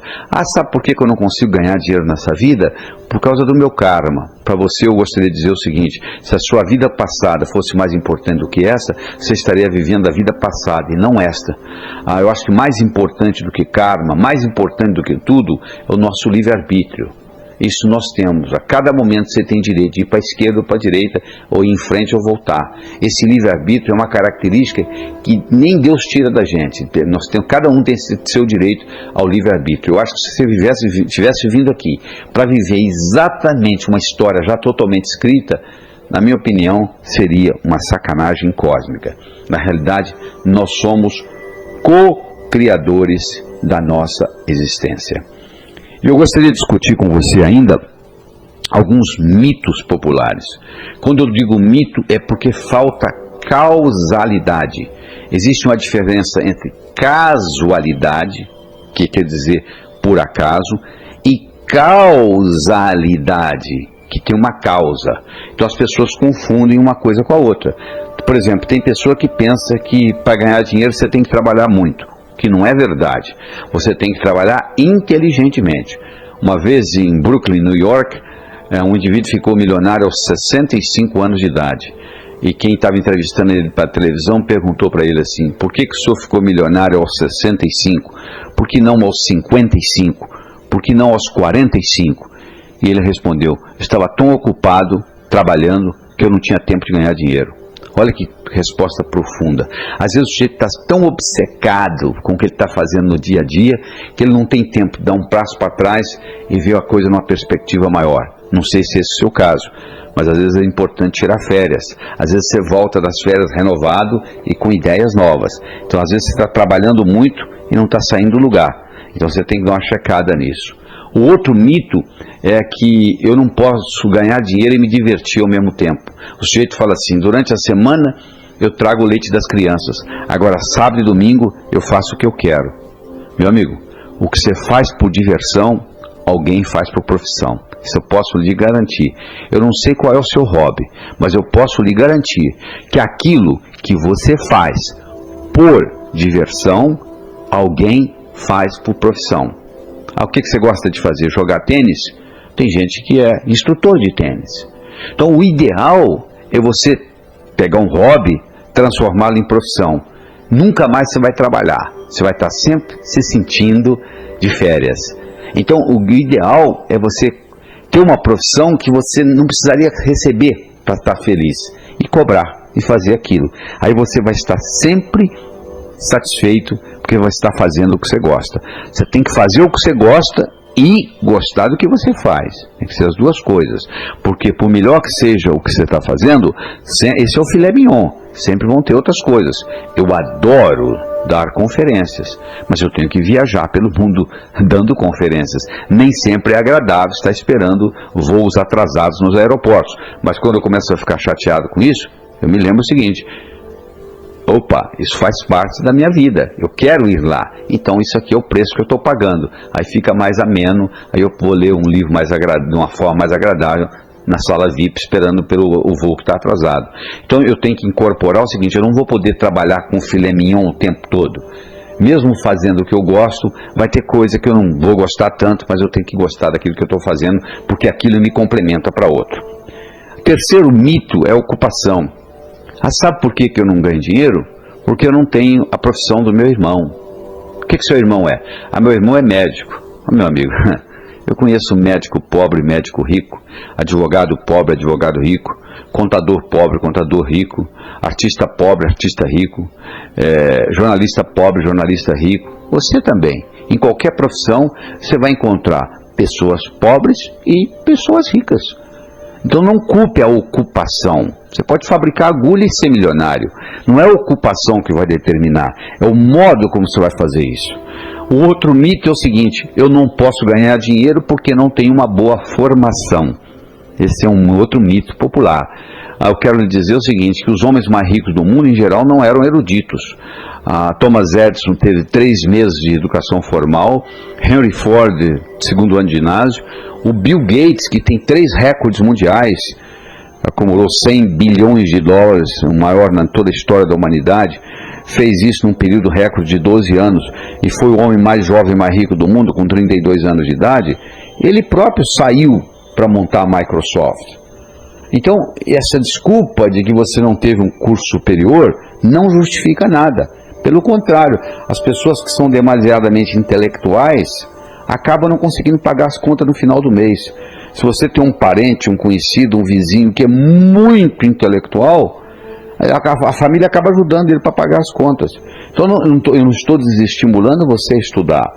Sabe por que eu não consigo ganhar dinheiro nessa vida? Por causa do meu karma. Para você eu gostaria de dizer o seguinte: se a sua vida passada fosse mais importante do que essa, você estaria vivendo a vida passada e não esta. Eu acho que mais importante do que karma, mais importante do que tudo, é o nosso livre-arbítrio. Isso nós temos. A cada momento você tem direito de ir para a esquerda ou para a direita, ou ir em frente ou voltar. Esse livre-arbítrio é uma característica que nem Deus tira da gente. Cada um tem seu direito ao livre-arbítrio. Eu acho que se você tivesse vindo aqui para viver exatamente uma história já totalmente escrita, na minha opinião, seria uma sacanagem cósmica. Na realidade, nós somos co-criadores da nossa existência. Eu gostaria de discutir com você ainda alguns mitos populares. Quando eu digo mito, é porque falta causalidade. Existe uma diferença entre casualidade, que quer dizer por acaso, e causalidade, que tem uma causa. Então as pessoas confundem uma coisa com a outra. Por exemplo, tem pessoa que pensa que para ganhar dinheiro você tem que trabalhar muito, que não é verdade. Você tem que trabalhar inteligentemente. Uma vez em Brooklyn, New York, um indivíduo ficou milionário aos 65 anos de idade. E quem estava entrevistando ele para a televisão perguntou para ele assim: por que o senhor ficou milionário aos 65? Por que não aos 55? Por que não aos 45? E ele respondeu: estava tão ocupado trabalhando que eu não tinha tempo de ganhar dinheiro. Olha que resposta profunda. Às vezes o sujeito está tão obcecado com o que ele está fazendo no dia a dia, que ele não tem tempo de dar um passo para trás e ver a coisa numa perspectiva maior. Não sei se esse é o seu caso, mas às vezes é importante tirar férias. Às vezes você volta das férias renovado e com ideias novas. Então às vezes você está trabalhando muito e não está saindo do lugar. Então você tem que dar uma checada nisso. O outro mito é que eu não posso ganhar dinheiro e me divertir ao mesmo tempo. O sujeito fala assim: durante a semana eu trago o leite das crianças, agora sábado e domingo eu faço o que eu quero. Meu amigo, o que você faz por diversão, alguém faz por profissão. Isso eu posso lhe garantir. Eu não sei qual é o seu hobby, mas eu posso lhe garantir que aquilo que você faz por diversão, alguém faz por profissão. O que você gosta de fazer? Jogar tênis? Tem gente que é instrutor de tênis. Então o ideal é você pegar um hobby, transformá-lo em profissão. Nunca mais você vai trabalhar. Você vai estar sempre se sentindo de férias. Então o ideal é você ter uma profissão que você não precisaria receber para estar feliz. E cobrar, e fazer aquilo. Aí você vai estar sempre satisfeito, porque vai estar fazendo o que você gosta. Você tem que fazer o que você gosta e gostar do que você faz. Tem que ser as duas coisas. Porque por melhor que seja o que você está fazendo, esse é o filé mignon. Sempre vão ter outras coisas. Eu adoro dar conferências, mas eu tenho que viajar pelo mundo dando conferências. Nem sempre é agradável estar esperando voos atrasados nos aeroportos. Mas quando eu começo a ficar chateado com isso, eu me lembro o seguinte: opa, isso faz parte da minha vida, eu quero ir lá, então isso aqui é o preço que eu estou pagando. Aí fica mais ameno, aí eu vou ler um livro de uma forma mais agradável na sala VIP, esperando pelo voo que está atrasado. Então eu tenho que incorporar o seguinte: eu não vou poder trabalhar com filé mignon o tempo todo. Mesmo fazendo o que eu gosto, vai ter coisa que eu não vou gostar tanto, mas eu tenho que gostar daquilo que eu estou fazendo, porque aquilo me complementa para outro. O terceiro mito é a ocupação. Sabe por que eu não ganho dinheiro? Porque eu não tenho a profissão do meu irmão. O que seu irmão é? Meu irmão é médico. Meu amigo, eu conheço médico pobre, médico rico, advogado pobre, advogado rico, contador pobre, contador rico, artista pobre, artista rico, jornalista pobre, jornalista rico. Você também. Em qualquer profissão, você vai encontrar pessoas pobres e pessoas ricas. Então não culpe a ocupação. Você pode fabricar agulha e ser milionário. Não é a ocupação que vai determinar, é o modo como você vai fazer isso. O outro mito é o seguinte: eu não posso ganhar dinheiro porque não tenho uma boa formação. Esse é um outro mito popular. Eu quero lhe dizer o seguinte, que os homens mais ricos do mundo em geral não eram eruditos. Thomas Edison teve 3 meses de educação formal, Henry Ford, segundo ano de ginásio, o Bill Gates, que tem 3 recordes mundiais, acumulou 100 bilhões de dólares, o maior em toda a história da humanidade, fez isso num período recorde de 12 anos, e foi o homem mais jovem e mais rico do mundo, com 32 anos de idade. Ele próprio saiu para montar a Microsoft. Então, essa desculpa de que você não teve um curso superior não justifica nada. Pelo contrário, as pessoas que são demasiadamente intelectuais acabam não conseguindo pagar as contas no final do mês. Se você tem um parente, um conhecido, um vizinho que é muito intelectual, a família acaba ajudando ele para pagar as contas. Então eu não estou desestimulando você a estudar.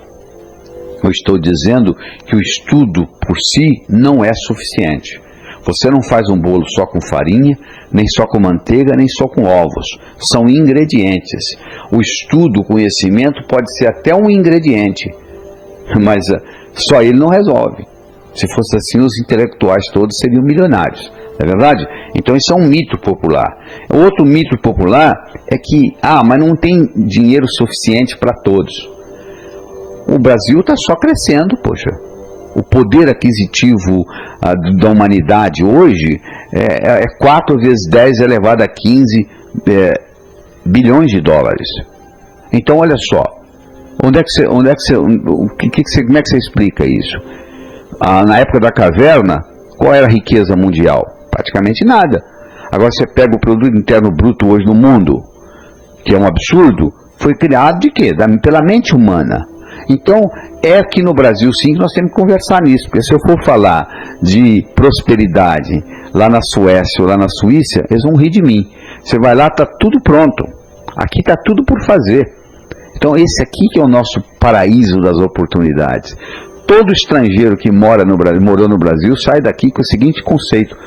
Eu estou dizendo que o estudo por si não é suficiente. Você não faz um bolo só com farinha, nem só com manteiga, nem só com ovos. São ingredientes. O estudo, o conhecimento pode ser até um ingrediente, mas só ele não resolve. Se fosse assim, os intelectuais todos seriam milionários. Não é verdade? Então isso é um mito popular. O outro mito popular é que, mas não tem dinheiro suficiente para todos. O Brasil está só crescendo, poxa. O poder aquisitivo da humanidade hoje é 4 vezes 10 elevado a 15 bilhões de dólares. Então, olha só, como é que você explica isso? Na época da caverna, qual era a riqueza mundial? Praticamente nada. Agora você pega o produto interno bruto hoje no mundo, que é um absurdo, foi criado de quê? Pela mente humana. Então, é aqui no Brasil sim que nós temos que conversar nisso, porque se eu for falar de prosperidade lá na Suécia ou lá na Suíça, eles vão rir de mim. Você vai lá, está tudo pronto. Aqui está tudo por fazer. Então esse aqui que é o nosso paraíso das oportunidades. Todo estrangeiro que morou no Brasil sai daqui com o seguinte conceito: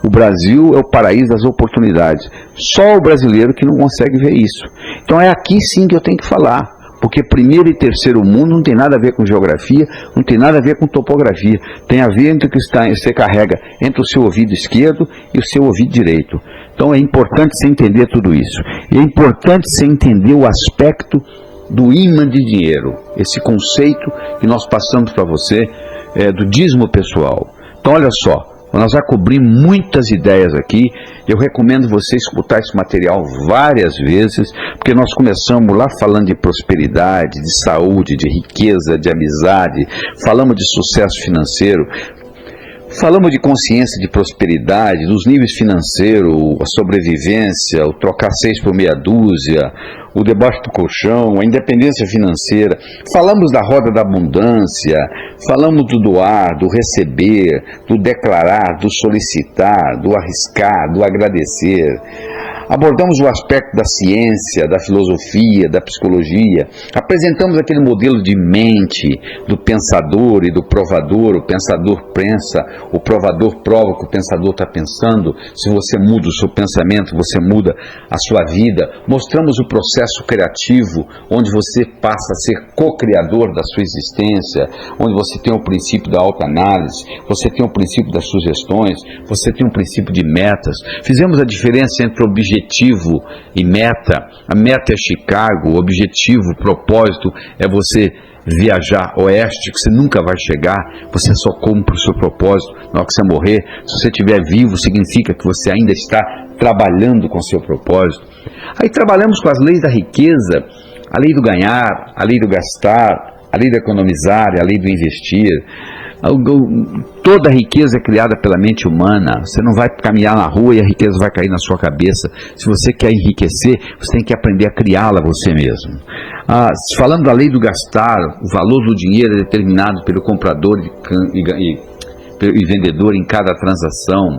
o Brasil é o paraíso das oportunidades. Só o brasileiro que não consegue ver isso. Então é aqui sim que eu tenho que falar, porque primeiro e terceiro mundo não tem nada a ver com geografia, não tem nada a ver com topografia. Tem a ver entre o que você carrega entre o seu ouvido esquerdo e o seu ouvido direito. Então é importante você entender tudo isso. E é importante você entender o aspecto do imã de dinheiro, esse conceito que nós passamos para você do dízimo pessoal. Então olha só, nós já cobrimos muitas ideias aqui. Eu recomendo você escutar esse material várias vezes, porque nós começamos lá falando de prosperidade, de saúde, de riqueza, de amizade, falamos de sucesso financeiro, falamos de consciência de prosperidade, dos níveis financeiros, a sobrevivência, o trocar 6 por meia dúzia, o debaixo do colchão, a independência financeira. Falamos da roda da abundância, falamos do doar, do receber, do declarar, do solicitar, do arriscar, do agradecer. Abordamos o aspecto da ciência, da filosofia, da psicologia. Apresentamos aquele modelo de mente, do pensador e do provador. O pensador pensa, o provador prova o que o pensador está pensando. Se você muda o seu pensamento, você muda a sua vida. Mostramos o processo criativo, onde você passa a ser co-criador da sua existência, onde você tem o princípio da autoanálise, você tem o princípio das sugestões, você tem um princípio de metas. Fizemos a diferença entre objetivo e meta. A meta é Chicago, o objetivo, o propósito é você viajar oeste, que você nunca vai chegar, você só cumpre o seu propósito na hora que você morrer. Se você estiver vivo, significa que você ainda está trabalhando com o seu propósito. Aí trabalhamos com as leis da riqueza, a lei do ganhar, a lei do gastar, a lei do economizar, a lei do investir. Toda a riqueza é criada pela mente humana. Você não vai caminhar na rua e a riqueza vai cair na sua cabeça. Se você quer enriquecer, você tem que aprender a criá-la você mesmo. Falando da lei do gastar, o valor do dinheiro é determinado pelo comprador e vendedor em cada transação.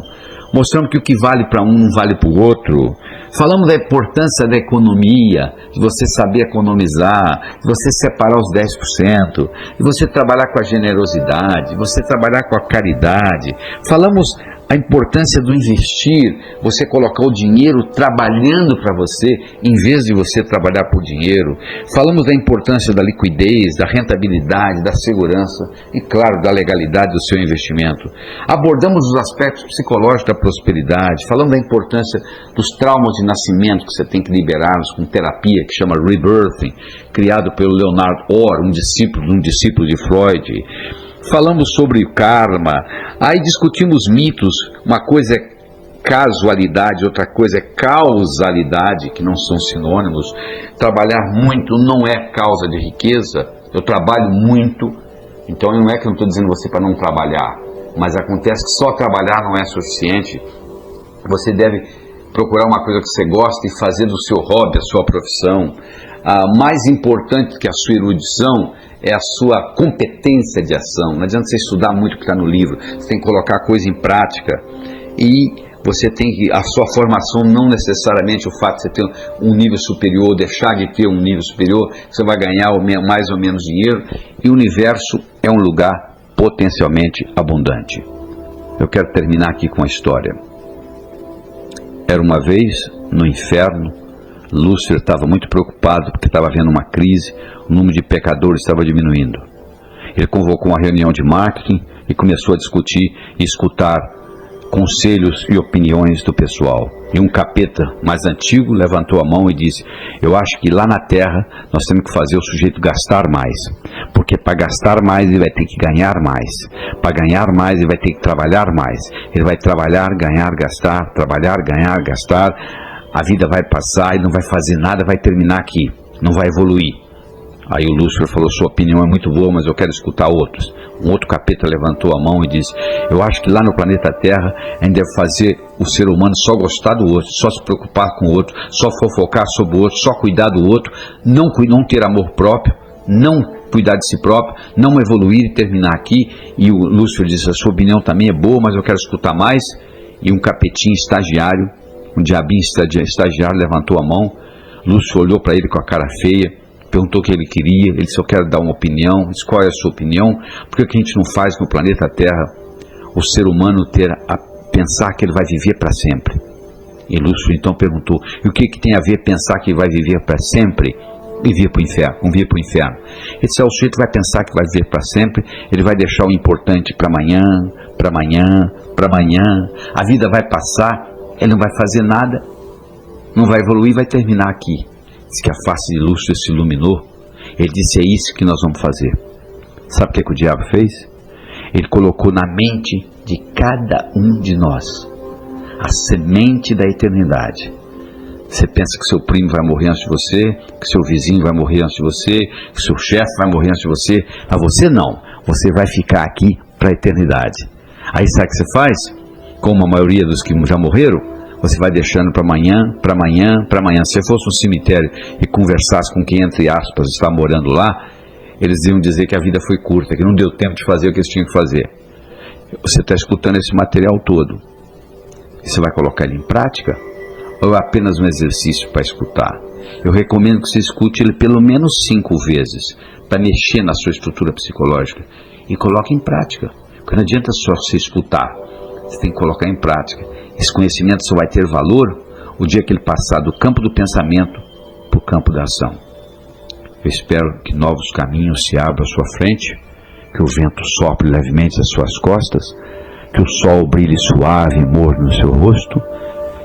Mostramos que o que vale para um não vale para o outro. Falamos da importância da economia, de você saber economizar, de você separar os 10%, de você trabalhar com a generosidade, de você trabalhar com a caridade. Falamos a importância do investir, você colocar o dinheiro trabalhando para você, em vez de você trabalhar por dinheiro. Falamos da importância da liquidez, da rentabilidade, da segurança e, claro, da legalidade do seu investimento. Abordamos os aspectos psicológicos da prosperidade, falamos da importância dos traumas de nascimento que você tem que liberá-los com terapia que chama Rebirthing, criado pelo Leonard Orr, um discípulo de Freud. Falamos sobre karma, aí discutimos mitos. Uma coisa é casualidade, outra coisa é causalidade, que não são sinônimos. Trabalhar muito não é causa de riqueza. Eu trabalho muito, então não é que eu estou dizendo você para não trabalhar, mas acontece que só trabalhar não é suficiente. Você deve procurar uma coisa que você gosta e fazer do seu hobby a sua profissão. Mais importante que a sua erudição é a sua competência de ação. Não adianta você estudar muito o que está no livro, você tem que colocar a coisa em prática. E você tem que, a sua formação não necessariamente o fato de você ter um nível superior, deixar de ter um nível superior, você vai ganhar mais ou menos dinheiro. E o universo é um lugar potencialmente abundante. Eu quero terminar aqui com a história. Era uma vez, no inferno, Lúcifer estava muito preocupado porque estava havendo uma crise, o número de pecadores estava diminuindo. Ele convocou uma reunião de marketing e começou a discutir e escutar conselhos e opiniões do pessoal. E um capeta mais antigo levantou a mão e disse: eu acho que lá na Terra nós temos que fazer o sujeito gastar mais, porque para gastar mais ele vai ter que ganhar mais, para ganhar mais ele vai ter que trabalhar mais, ele vai trabalhar, ganhar, gastar, trabalhar, ganhar, gastar, a vida vai passar, ele não vai fazer nada, vai terminar aqui, não vai evoluir. Aí o Lúcifer falou: sua opinião é muito boa, mas eu quero escutar outros. Um outro capeta levantou a mão e disse: eu acho que lá no planeta Terra a gente deve fazer o ser humano só gostar do outro, só se preocupar com o outro, só fofocar sobre o outro, só cuidar do outro, não ter amor próprio, não cuidar de si próprio, não evoluir e terminar aqui. E o Lúcifer disse: a sua opinião também é boa, mas eu quero escutar mais. E um capetinho estagiário Um diabinho estagiário levantou a mão, Lúcio olhou para ele com a cara feia, perguntou o que ele queria, ele só quer dar uma opinião, escolhe a sua opinião. Por que a gente não faz no planeta Terra o ser humano ter a pensar que ele vai viver para sempre? E Lúcio então perguntou, e o que tem a ver pensar que vai viver para sempre e vir para o inferno? Vir para o inferno. Ele disse, o sujeito vai pensar que vai viver para sempre, ele vai deixar o importante para amanhã, para amanhã, para amanhã, a vida vai passar, ele não vai fazer nada, não vai evoluir, vai terminar aqui. Diz que a face de Lúcio se iluminou. Ele disse, é isso que nós vamos fazer. Sabe o que o diabo fez? Ele colocou na mente de cada um de nós a semente da eternidade. Você pensa que seu primo vai morrer antes de você, que seu vizinho vai morrer antes de você, que seu chefe vai morrer antes de você, mas você não. Você vai ficar aqui para a eternidade. Aí sabe o que você faz? Como a maioria dos que já morreram, você vai deixando para amanhã, para amanhã, para amanhã. Se você fosse um cemitério e conversasse com quem, entre aspas, está morando lá, eles iam dizer que a vida foi curta, que não deu tempo de fazer o que eles tinham que fazer. Você está escutando esse material todo. Você vai colocar ele em prática? Ou é apenas um exercício para escutar? Eu recomendo que você escute ele pelo menos 5 vezes, para mexer na sua estrutura psicológica. E coloque em prática. Porque não adianta só você escutar. Você tem que colocar em prática. Esse conhecimento só vai ter valor o dia que ele passar do campo do pensamento para o campo da ação. Eu espero que novos caminhos se abram à sua frente, que o vento sopre levemente às suas costas, que o sol brilhe suave e morno no seu rosto,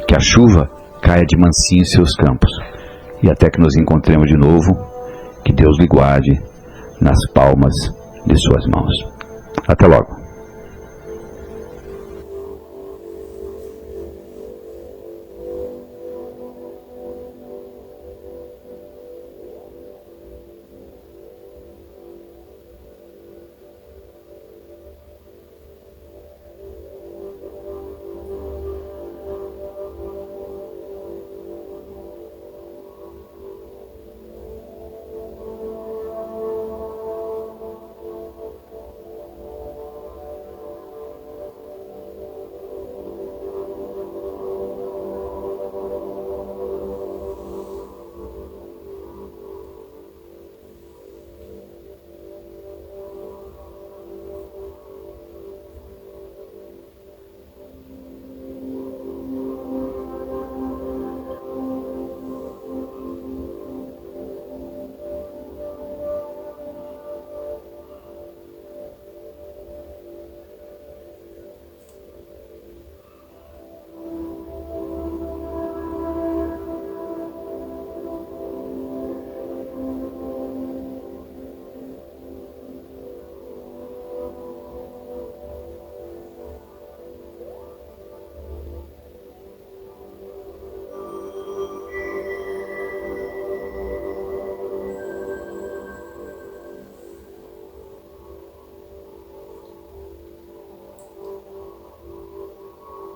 que a chuva caia de mansinho em seus campos. E até que nos encontremos de novo, que Deus lhe guarde nas palmas de suas mãos. Até logo.